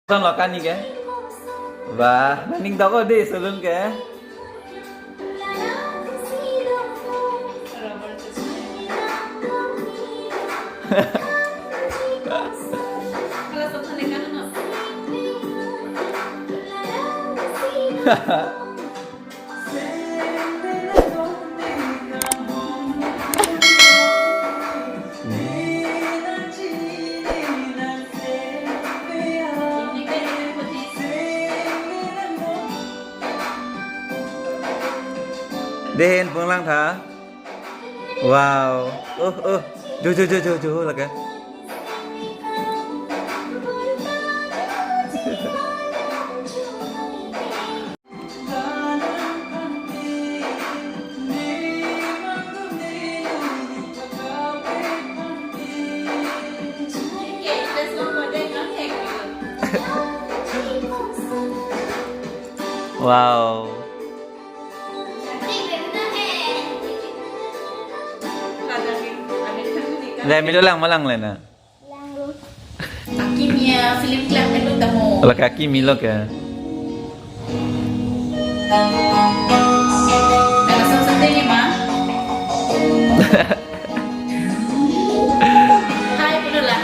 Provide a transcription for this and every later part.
Son lo kan ni ke? Wah, naning tau ko di salon ke? Đến phương lang thả. Wow. Chú là cái. Wow. Remi itu lang malang lena. Kakinya film klip itu temu. Kalau kaki milok ya. Langsung sendiri mah. Hai dulu lah,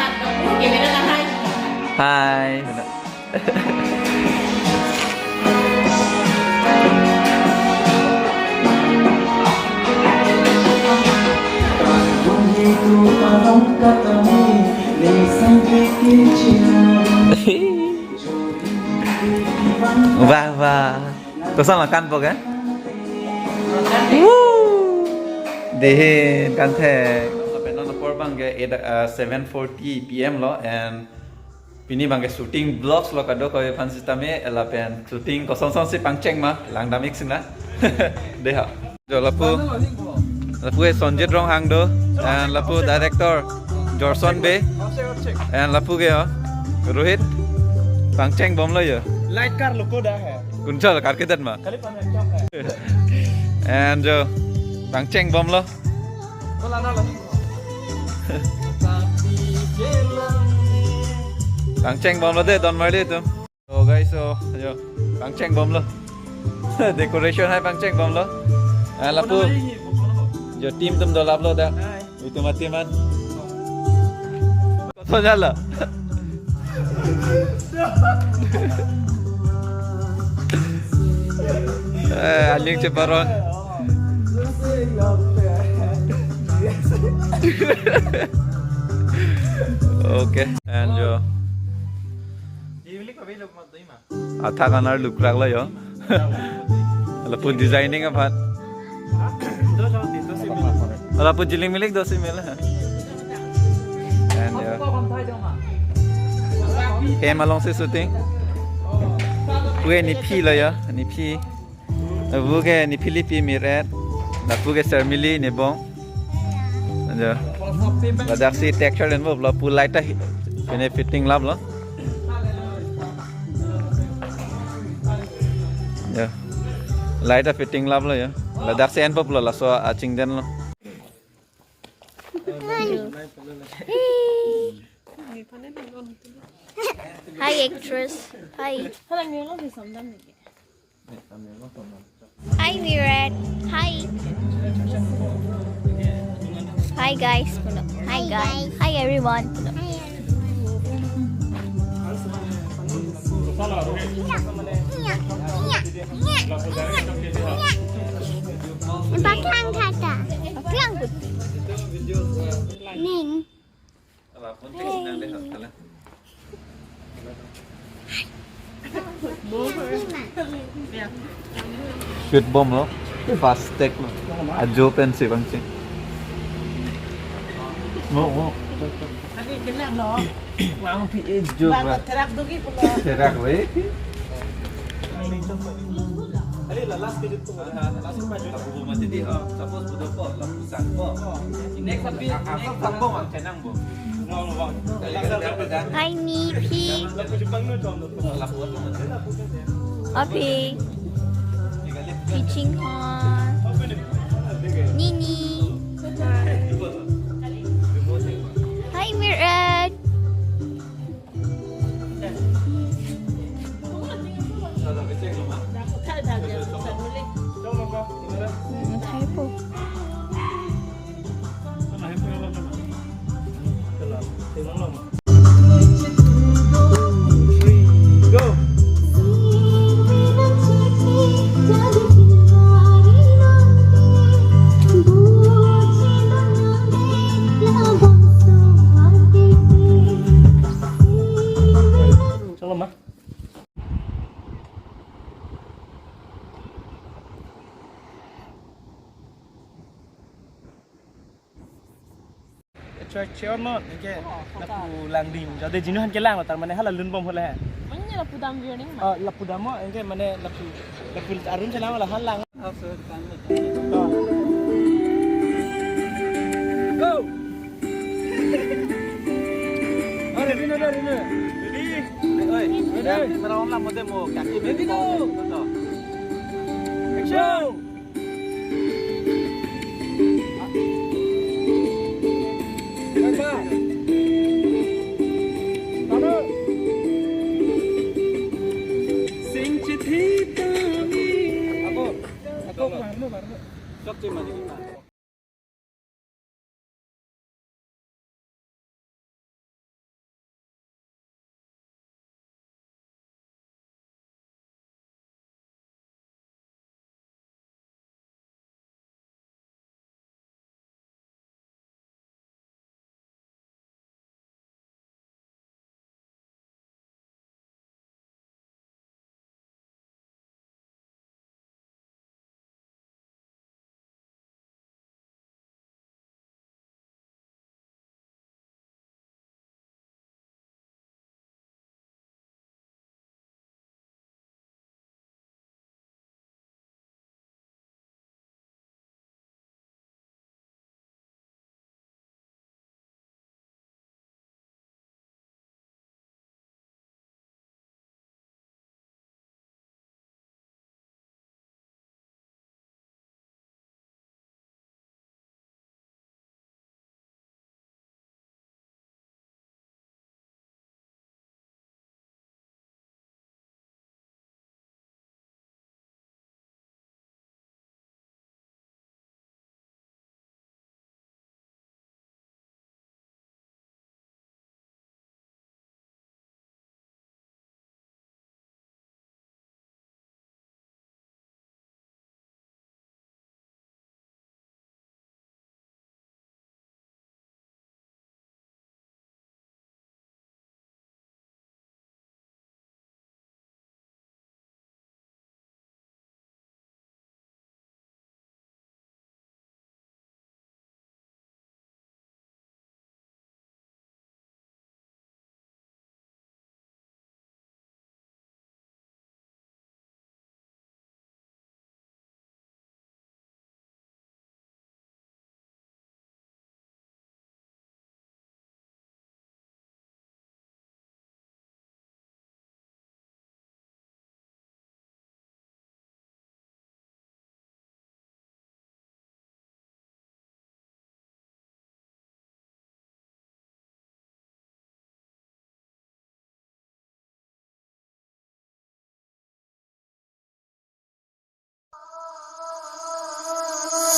gimana lah hai. Hai. Wah. Kau makan apa kan? Deh kan teh. Sampai nona porbang ke 7:40 PM lo and pini bang ke shooting vlogs lo kado kau fancy tame elapen shooting kosong si pangceng mah lang damik sing lah. Deh ha. Jo lapu Sonjit Rong Hang do and lapu director Jorson Be and lapu ke Rohit pangceng bom lo ya. Light कार लोको दा है Kuncal kar kitan mah. खाली पाने क्या है And jo pangceng bom lo. बोला ना लगी Pangceng bom lo deh don mari tu. So guys so jo pangceng bom lo. Decoration hai pangceng bom lo. And lapu jo team tum do lap lo dah. Itu mati man. Kau nyala. Anjing ceparon. Okay, and jo. ये कभी लोग मत दई मा Atha kanar look ragla yo. Lapu designing apa? दो सौ तीन सौ से मिल Lapu jiling milik dosi mil. And jo. कौन था जो मा Em along si shooting. Pue ni pi lo ya, ni pi. Buke ni Philippi miret. Lapu ke Sermili ni bong. Jo. Badak si texture dan lapu light dah. Ini fitting lab lo. Ya. Light dah fitting lab lo ya. Badak si enpop lo laso acing den lo. Hi actress. Hi. Hi Virat. Hi. Hi guys. Hi guys. Hi everyone. Baklang kata. Baklang putih. Ning. Shoot bomb lo. Fast tech lo. Ajo pen si bang sing. Mo. खाली कितना लो Mau pi ejo ba. तेरा दोगी पुला Terak we. अरे last के तो last में जो Lapu mati di suppose budo po lapu sang po. Next tapi sang po ang tenang po. नो नो Hi Nipi. जंग नो जम Lapu apa mati. Api. Teaching Han. Nini. Hi Virat. mah. Chơi nó cái là phù làng đình cho đây chính nó hắn cái làng là tạm mà này hắn là lươn bom hơn là Mana lah pudam dia ni? là phù đám á cái mà này là phù arun chơi là hắn làng go Rino ready ơi sao làm một demo cả cái bên go action Cok cuma di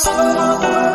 Oh